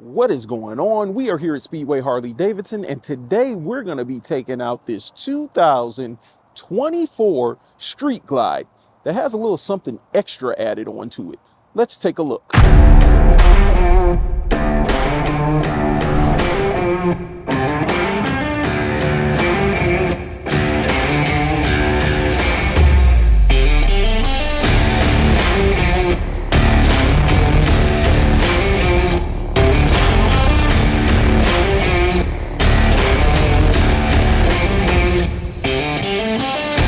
What is going on? We are here at Speedway Harley-Davidson, and today we're going to be taking out this 2024 Street Glide that has a little something extra added onto it. Let's take a look.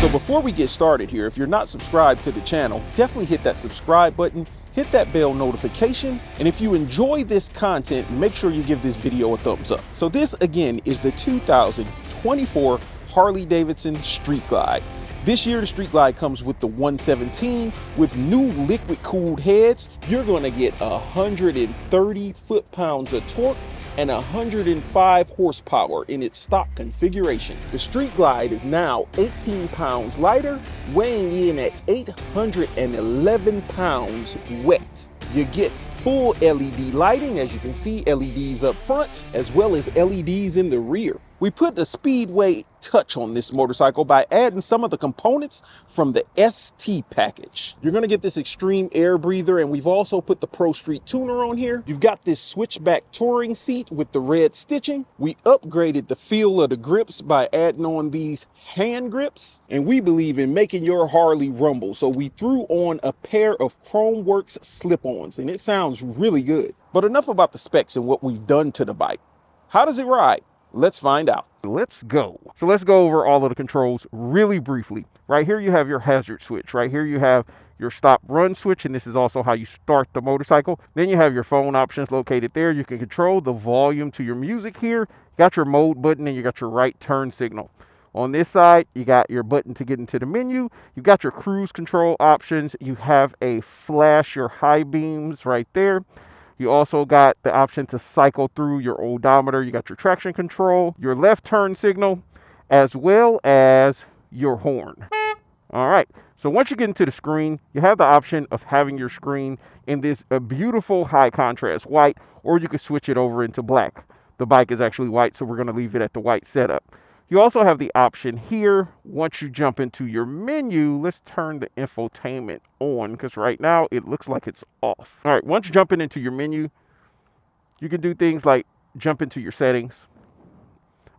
So before we get started here, if you're not subscribed to the channel, definitely hit that subscribe button, hit that bell notification, and if you enjoy this content, make sure you give this video a thumbs up. So this again is the 2024 Harley-Davidson Street Glide. This year the Street Glide comes with the 117 with new liquid cooled heads. You're going to get 130 foot-pounds of torque and 105 horsepower in its stock configuration. The Street Glide is now 18 pounds lighter, weighing in at 811 pounds wet. You get full LED lighting, as you can see, LEDs up front, as well as LEDs in the rear. We put the Speedway touch on this motorcycle by adding some of the components from the ST package. You're gonna get this extreme air breather, and we've also put the Pro Street tuner on here. You've got this switchback touring seat with the red stitching. We upgraded the feel of the grips by adding on these hand grips, and we believe in making your Harley rumble. So we threw on a pair of Chromeworks slip-ons, and it sounds really good. But enough about the specs and what we've done to the bike. How does it ride? Let's find out. Let's go. So let's go over all of the controls really briefly. Right here you have your hazard switch. Right here you have your stop run switch, and this is also how you start the motorcycle. Then you have your phone options located there. You can control the volume to your music here. You got your mode button, and you got your right turn signal. On this side, you got your button to get into the menu. You got your cruise control options. You have a flash your high beams right there. You also got the option to cycle through your odometer. You got your traction control, your left turn signal, as well as your horn. All right, so once you get into the screen, you have the option of having your screen in this beautiful high contrast white, or you could switch it over into black. The bike is actually white, so we're gonna leave it at the white setup. You also have the option here, once you jump into your menu, let's turn the infotainment on, because right now it looks like it's off. All right, once jumping into your menu, you can do things like jump into your settings.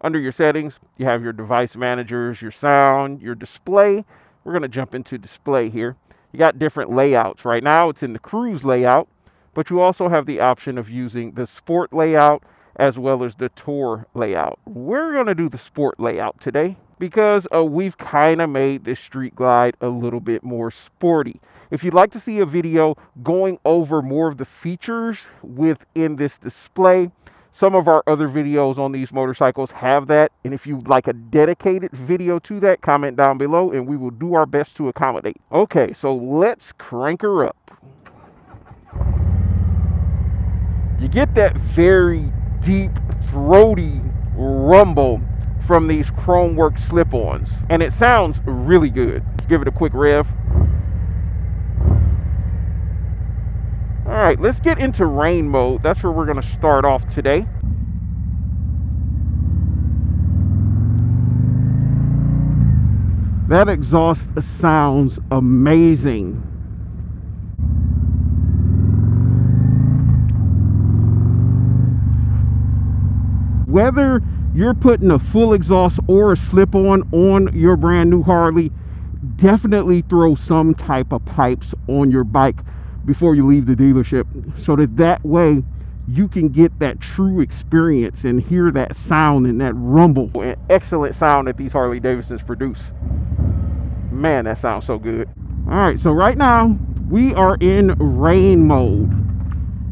Under your settings, you have your device managers, your sound, your display. We're going to jump into display here. You got different layouts. Right now it's in the cruise layout, but you also have the option of using the sport layout as well as the tour layout. We're going to do the sport layout today because we've kind of made this Street Glide a little bit more sporty. If you'd like to see a video going over more of the features within this display, some of our other videos on these motorcycles have that. And if you'd like a dedicated video to that, comment down below and we will do our best to accommodate. Okay, so let's crank her up. You get that very deep, throaty rumble from these Chromeworks slip-ons, and it sounds really good. Let's give it a quick rev. All right, let's get into rain mode. That's where we're going to start off today. That exhaust sounds amazing. Whether you're putting a full exhaust or a slip-on your brand new Harley, definitely throw some type of pipes on your bike before you leave the dealership, so that way you can get that true experience and hear that sound and that rumble. An excellent sound that these Harley-Davidsons produce. Man, that sounds so good. All right, so right now we are in rain mode.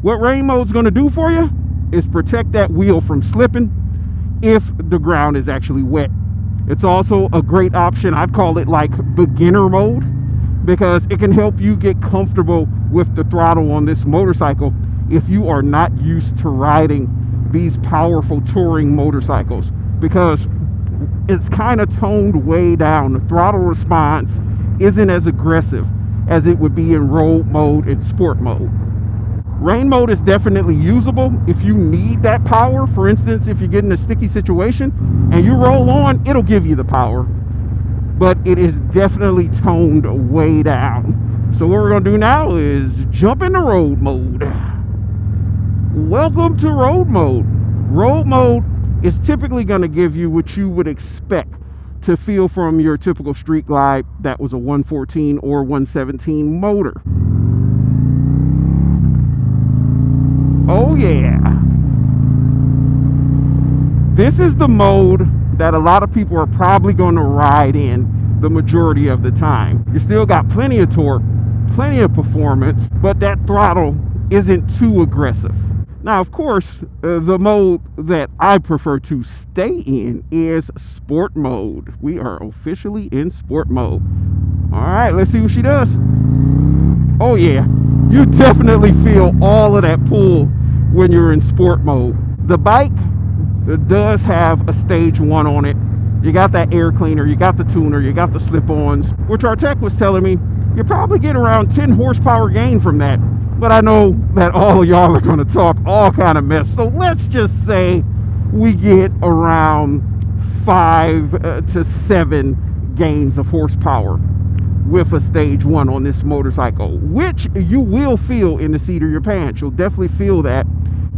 What rain mode is going to do for you is protect that wheel from slipping if the ground is actually wet. It's also a great option. I'd call it like beginner mode, because it can help you get comfortable with the throttle on this motorcycle if you are not used to riding these powerful touring motorcycles, because it's kind of toned way down. The throttle response isn't as aggressive as it would be in road mode and sport mode. Rain mode is definitely usable if you need that power. For instance, if you get in a sticky situation and you roll on, it'll give you the power, but it is definitely toned way down. So what we're gonna do now is jump into road mode. Welcome to road mode. Road mode is typically gonna give you what you would expect to feel from your typical street glide that was a 114 or 117 motor. Oh yeah. This is the mode that a lot of people are probably going to ride in the majority of the time. You still got plenty of torque, plenty of performance, but that throttle isn't too aggressive. Now, of course, the mode that I prefer to stay in is sport mode. We are officially in sport mode. All right, let's see what she does. Oh yeah, you definitely feel all of that pull when you're in sport mode. The bike does have a stage 1 on it. You got that air cleaner, you got the tuner, you got the slip-ons, which our tech was telling me you probably get around 10 horsepower gain from that. But I know that all of y'all are going to talk all kind of mess, so let's just say we get around 5 to 7 gains of horsepower with a stage 1 on this motorcycle, which you will feel in the seat of your pants. You'll definitely feel that,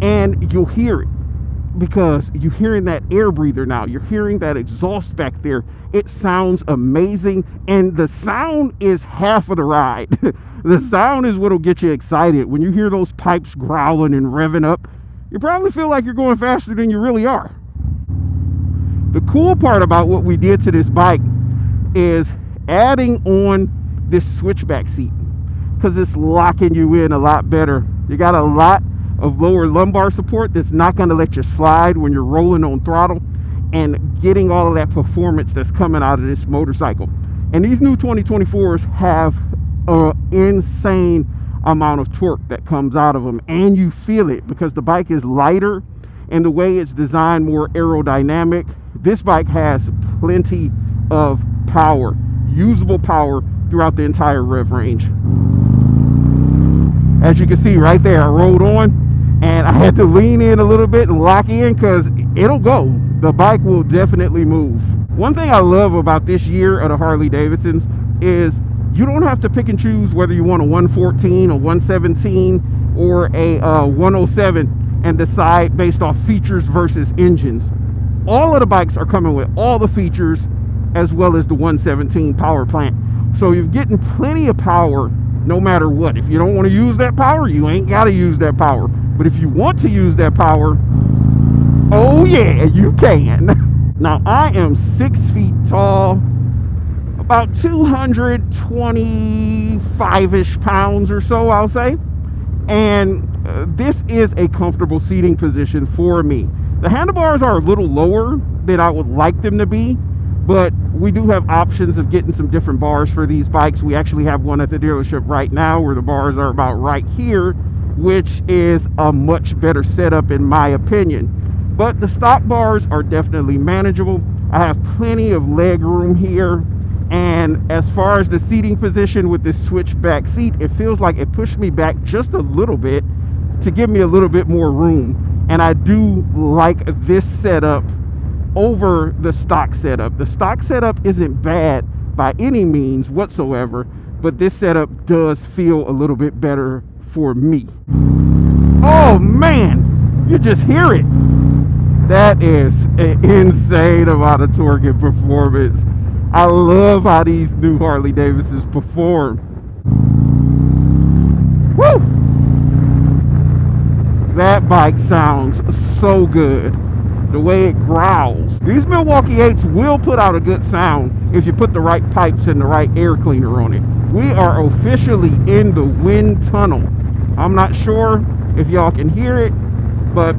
and you'll hear it because you're hearing that air breather now. You're hearing that exhaust back there. It sounds amazing, and the sound is half of the ride. The sound is what'll get you excited. When you hear those pipes growling and revving up, you probably feel like you're going faster than you really are. The cool part about what we did to this bike is adding on this switchback seat, because it's locking you in a lot better. You got a lot of lower lumbar support that's not going to let you slide when you're rolling on throttle, and getting all of that performance that's coming out of this motorcycle. And these new 2024s have an insane amount of torque that comes out of them, and you feel it because the bike is lighter and the way it's designed more aerodynamic. This bike has plenty of power, usable power throughout the entire rev range. As you can see right there, I rolled on and I had to lean in a little bit and lock in because it'll go. The bike will definitely move. One thing I love about this year of the Harley-Davidsons is you don't have to pick and choose whether you want a 114, a 117, or a 107 and decide based off features versus engines. All of the bikes are coming with all the features as well as the 117 power plant. So you're getting plenty of power no matter what. If you don't want to use that power, you ain't got to use that power. But if you want to use that power, oh yeah, you can. Now, I am 6 feet tall, about 225-ish pounds or so, I'll say. And this is a comfortable seating position for me. The handlebars are a little lower than I would like them to be, but we do have options of getting some different bars for these bikes. We actually have one at the dealership right now where the bars are about right here, which is a much better setup in my opinion. But the stock bars are definitely manageable. I have plenty of leg room here. And as far as the seating position with this switchback seat, it feels like it pushed me back just a little bit to give me a little bit more room. And I do like this setup over the stock setup. The stock setup isn't bad by any means whatsoever, but this setup does feel a little bit better for me. Oh man, you just hear it. That is an insane amount of torque and performance. I love how these new Harley-Davidsons perform. Woo! That bike sounds so good. The way it growls. These Milwaukee 8s will put out a good sound if you put the right pipes and the right air cleaner on it. We are officially in the wind tunnel. I'm not sure if y'all can hear it, but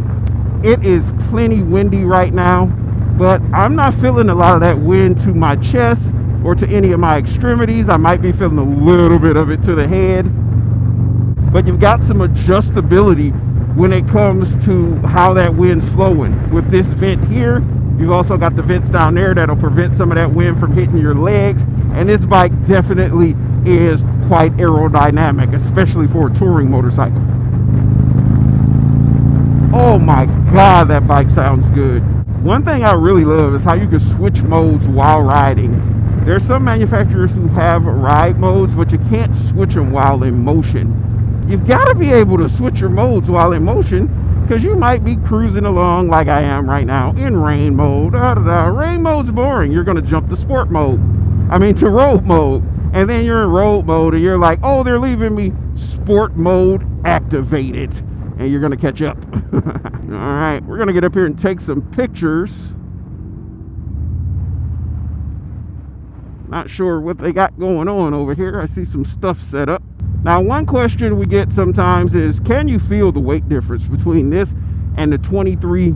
it is plenty windy right now. But I'm not feeling a lot of that wind to my chest or to any of my extremities. I might be feeling a little bit of it to the head. But you've got some adjustability when it comes to how that wind's flowing. With this vent here, you've also got the vents down there that'll prevent some of that wind from hitting your legs. And this bike definitely is quite aerodynamic, especially for a touring motorcycle. Oh my God, that bike sounds good. One thing I really love is how you can switch modes while riding. There's some manufacturers who have ride modes, but you can't switch them while in motion. You've got to be able to switch your modes while in motion, because you might be cruising along like I am right now in rain mode. Rain mode's boring. You're going to jump to sport mode. To road mode. And then you're in road mode and you're like, oh, they're leaving me sport mode activated. And you're going to catch up. All right, we're going to get up here and take some pictures. Not sure what they got going on over here. I see some stuff set up. Now, one question we get sometimes is, can you feel the weight difference between this and the 23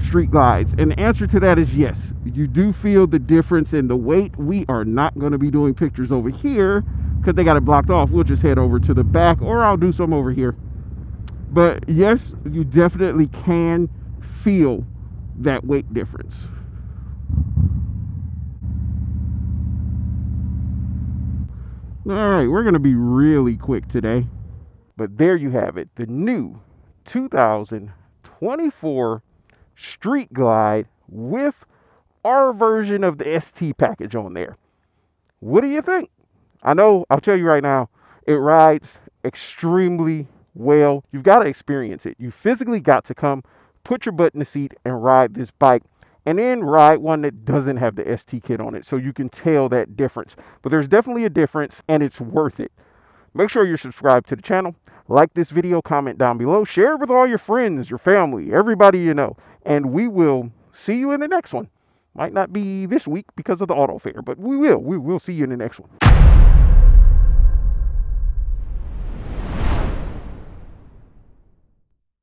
street glides? And the answer to that is yes. You do feel the difference in the weight. We are not going to be doing pictures over here because they got it blocked off. We'll just head over to the back, or I'll do some over here. But yes, you definitely can feel that weight difference. All right, we're going to be really quick today. But there you have it, the new 2024 Street Glide with our version of the ST package on there. What do you think? I know, I'll tell you right now, it rides extremely well. You've got to experience it. You physically got to come, put your butt in the seat and ride this bike, and then ride one that doesn't have the ST kit on it, so you can tell that difference. But there's definitely a difference, and it's worth it. Make sure you're subscribed to the channel, like this video, comment down below, share it with all your friends, your family, everybody you know, and we will see you in the next one. Might not be this week because of the auto fair, but we will see you in the next one.